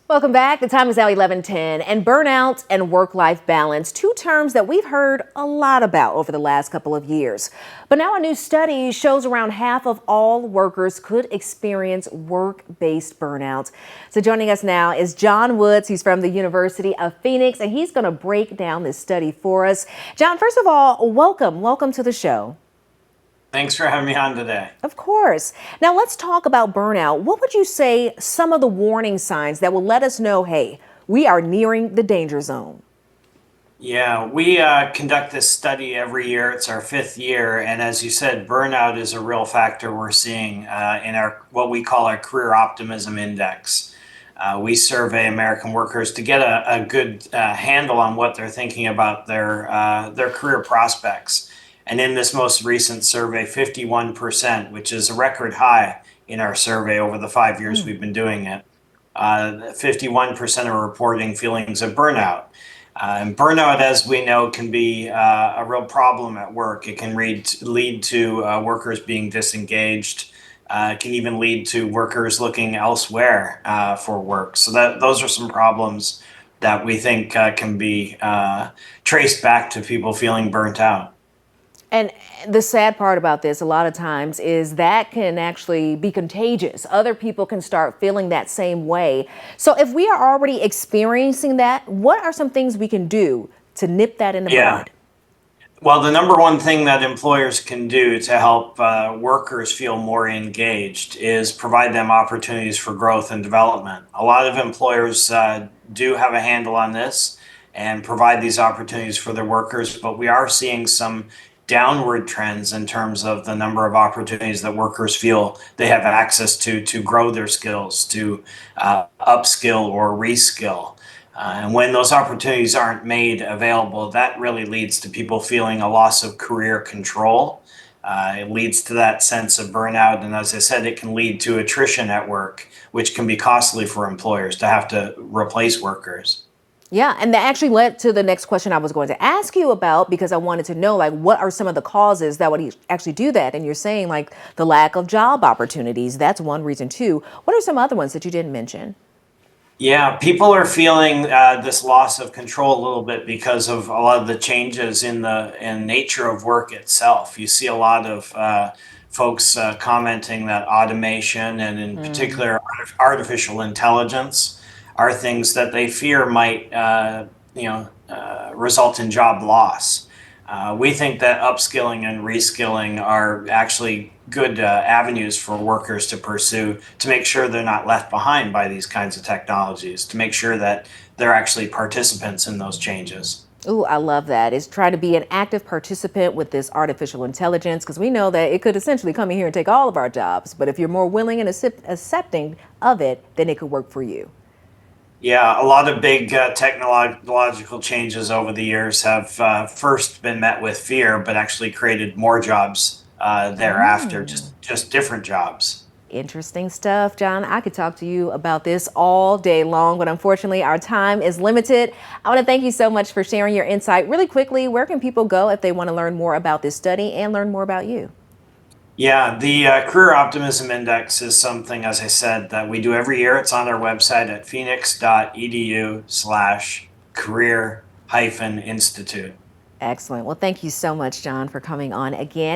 Welcome back. The time is now 11:10, and burnout and work-life balance, two terms that we've heard a lot about over the last couple of years. But now a new study shows around half of all workers could experience work-based burnout. So joining us now is John Woods. He's from the University of Phoenix, and he's going to break down this study for us. John, first of all, welcome to the show. Thanks for having me on today. Of course. Now let's talk about burnout. What would you say some of the warning signs that will let us know, hey, we are nearing the danger zone? Yeah, we conduct this study every year. It's our fifth year, and as you said, burnout is a real factor we're seeing in our what we call our career optimism index. We survey American workers to get a good handle on what they're thinking about their career prospects. And in this most recent survey, 51%, which is a record high in our survey over the 5 years we've been doing it, 51% are reporting feelings of burnout. And burnout, as we know, can be a real problem at work. It can lead to workers being disengaged. It can even lead to workers looking elsewhere for work. So those are some problems that we think can be traced back to people feeling burnt out. And the sad part about this, a lot of times, is that can actually be contagious. Other people can start feeling that same way. So if we are already experiencing that, what are some things we can do to nip that in the Yeah. bud? Well, the number one thing that employers can do to help workers feel more engaged is provide them opportunities for growth and development. A lot of employers do have a handle on this and provide these opportunities for their workers, but we are seeing some downward trends in terms of the number of opportunities that workers feel they have access to grow their skills, to upskill or reskill. And when those opportunities aren't made available, that really leads to people feeling a loss of career control. It leads to that sense of burnout. And as I said, it can lead to attrition at work, which can be costly for employers to have to replace workers. Yeah, and that actually led to the next question I was going to ask you about, because I wanted to know, like, what are some of the causes that would actually do that? And you're saying, like, the lack of job opportunities. That's one reason, too. What are some other ones that you didn't mention? Yeah, people are feeling this loss of control a little bit because of a lot of the changes in the nature of work itself. You see a lot of folks commenting that automation and, in particular, artificial intelligence are things that they fear might, result in job loss. We think that upskilling and reskilling are actually good avenues for workers to pursue to make sure they're not left behind by these kinds of technologies, to make sure that they're actually participants in those changes. Ooh, I love that. Is try to be an active participant with this artificial intelligence, because we know that it could essentially come in here and take all of our jobs. But if you're more willing and accepting of it, then it could work for you. Yeah, a lot of big technological changes over the years have first been met with fear, but actually created more jobs thereafter, just different jobs. Interesting stuff, John. I could talk to you about this all day long, but unfortunately our time is limited. I want to thank you so much for sharing your insight. Really quickly, where can people go if they want to learn more about this study and learn more about you? Yeah, the Career Optimism Index is something, as I said, that we do every year. It's on our website at phoenix.edu/career-institute. Excellent. Well, thank you so much, John, for coming on again.